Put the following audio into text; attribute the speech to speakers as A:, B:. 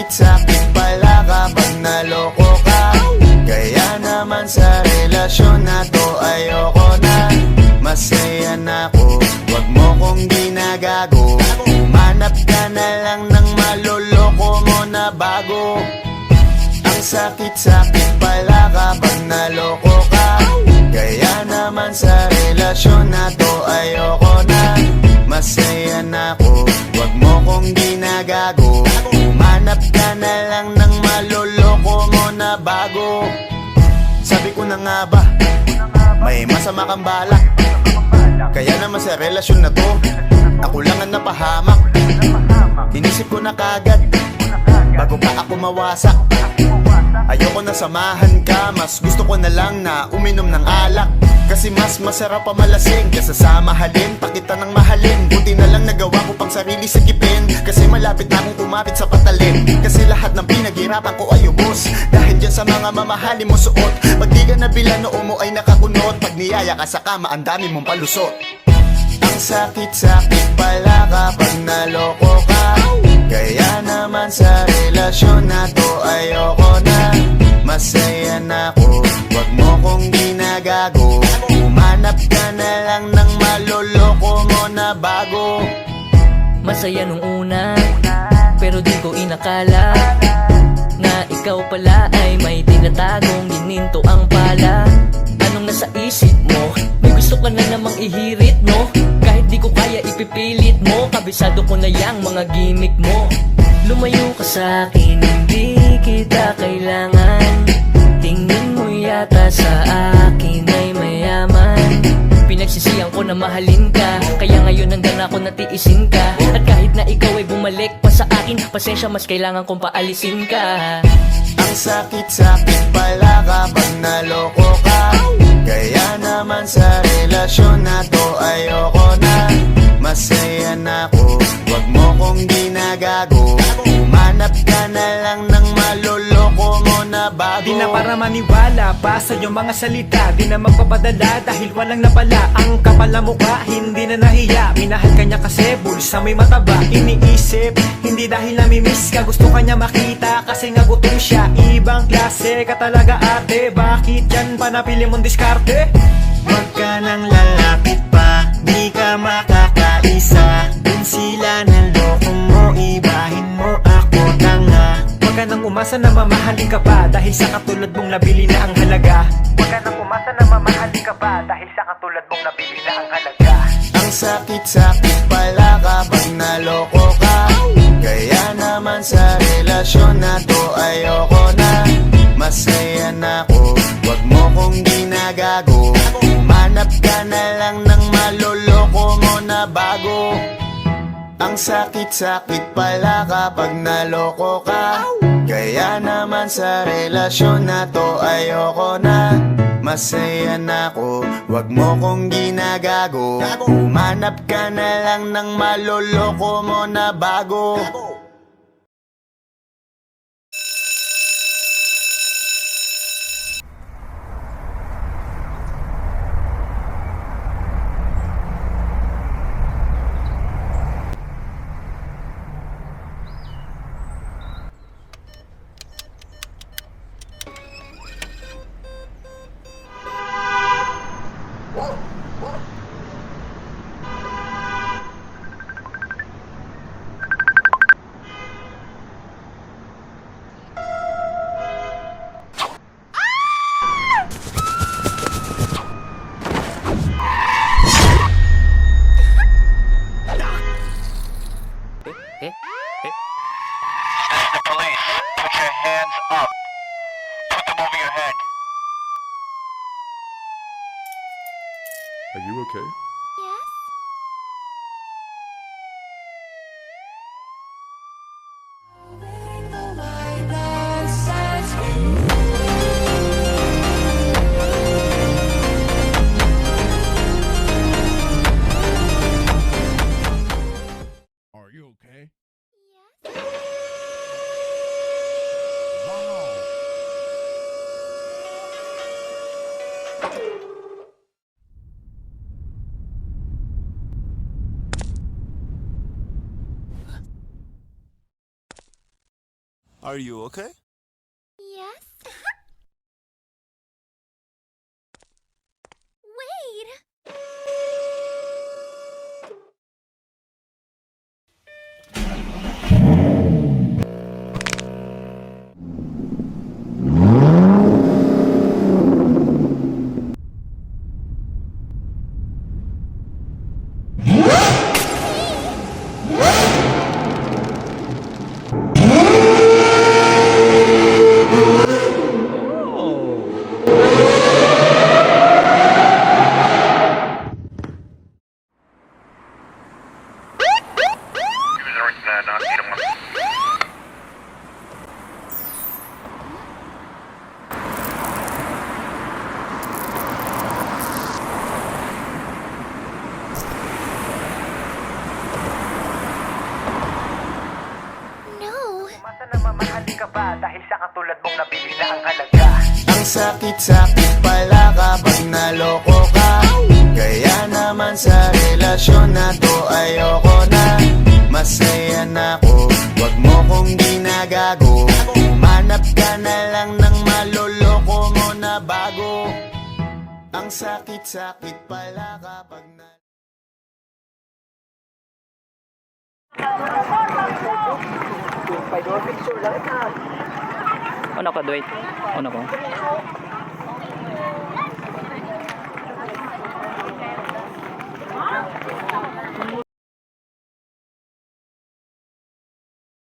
A: sakit-sakit pala kapag naloko ka. Kaya naman sa relasyon na to ayoko na. Masaya na ako, wag mo kong ginagago. Umanap ka na lang ng maloloko mo na bago. Ang sakit-sakit pala kapag naloko ka. Kaya naman sa relasyon na to ayoko na. Masaya na ako, wag mo kong ginagago. Umanap ka na lang ng maloloko mo na bago. Sabi ko na nga ba, may masama kang balak. Kaya naman sa relasyon na to, ako lang ang napahamak. Inisip ko na kagad, bago pa ako mawasak. Ayoko na samahan ka, mas gusto ko na lang na uminom ng alak. Kasi mas masarap pa malasing kesa sa mahalin, pakita ng mahalin. Buti na lang nagawa ko pang sarili sikipin. Kasi malapit na akong kumapit sa patalim. Kasi lahat ng pinaghirapan ko ay ubos dahil dyan sa mga mamahalin mo suot. Pag di ka nabila noo mo ay nakakunot. Pag niyaya ka sa kama ang dami mong palusot. Ang sakit-sakit pala kapag naloko ka. Kaya naman sa relasyon na to ayoko na. Masaya na ako, wag mo kong ginagago. Umanap ka na lang ng maloloko mo na bago.
B: Masaya nung una, pero di ko inakala na ikaw pala ay may tinatagong gininto ang pala. Anong nasa isip mo? May gusto ka na namang ihirit mo. Kahit di ko kaya ipipilit mo, kabisado ko na yang mga gimmick mo. Lumayo ka sa'kin, hindi kita kailangan. Tingin mo yata sa akin ay mayaman. Pinagsisiyan ko na mahalin ka, kaya ngayon hanggang ako natiisin ka. At kahit na ikaw ay bumalik pa sa akin, pasensya mas kailangan kong paalisin ka.
A: Ang sakit-sakit pala kapag naloko ka. Kaya naman sa relasyon na to ayoko na. Masaya na ako, wag mo kong ginagago. Umanap ka na lang ng maloloko mo na bago.
C: Di na para maniwala pa sa iyong mga salita. Di na magpapadala dahil walang napala. Ang kapal na mukha, hindi na nahiya. Minahal ka niya kasi bulsa may mataba. Iniisip, hindi dahil namimiss ka. Gusto ka niya makita kasi nga gutom siya. Ibang klase ka talaga ate. Bakit yan pa napili mong diskarte? Huwag ka nang lalapit pa, di ka makakaisa. Dun sila ng loko mo, ibahin mo ako tanga. Huwag ka nang umasa na mamahalin ka pa, dahil sa katulad mong nabili na ang halaga. Huwag ka nang umasa na mamahalin ka pa, dahil sa katulad mong nabili na ang halaga.
A: Ang sakit-sakit pala kapag naloko ka. Kaya naman sa relasyon na to ayoko na. Masaya na ako, wag mo kong ginagago. Umanap ka na lang ng maloloko mo na bago. Ang sakit-sakit pala kapag naloko ka. Kaya naman sa relasyon na to ayoko na. Masaya na ako, wag mo kong ginagago. Umanap ka na lang ng maloloko mo na bago.
D: The police, put your hands up. Put them over your head.
E: Are you okay?
F: Are you okay?
G: Are you okay?
H: Yes? Wait! No!
C: Masa na mamahalin ka ba dahil sa katulad mong nabilis na ang halaga?
A: Ang sakit-sakit pala kapag naloko ka. Kaya naman sa relasyon na to ayoko na. Masaya na ako, wag mo kong ginagago. Manap ka na lang ng maloloko mo na bago. Ang sakit-sakit pala kapag
B: Ano ka, Dwight? Ano ko?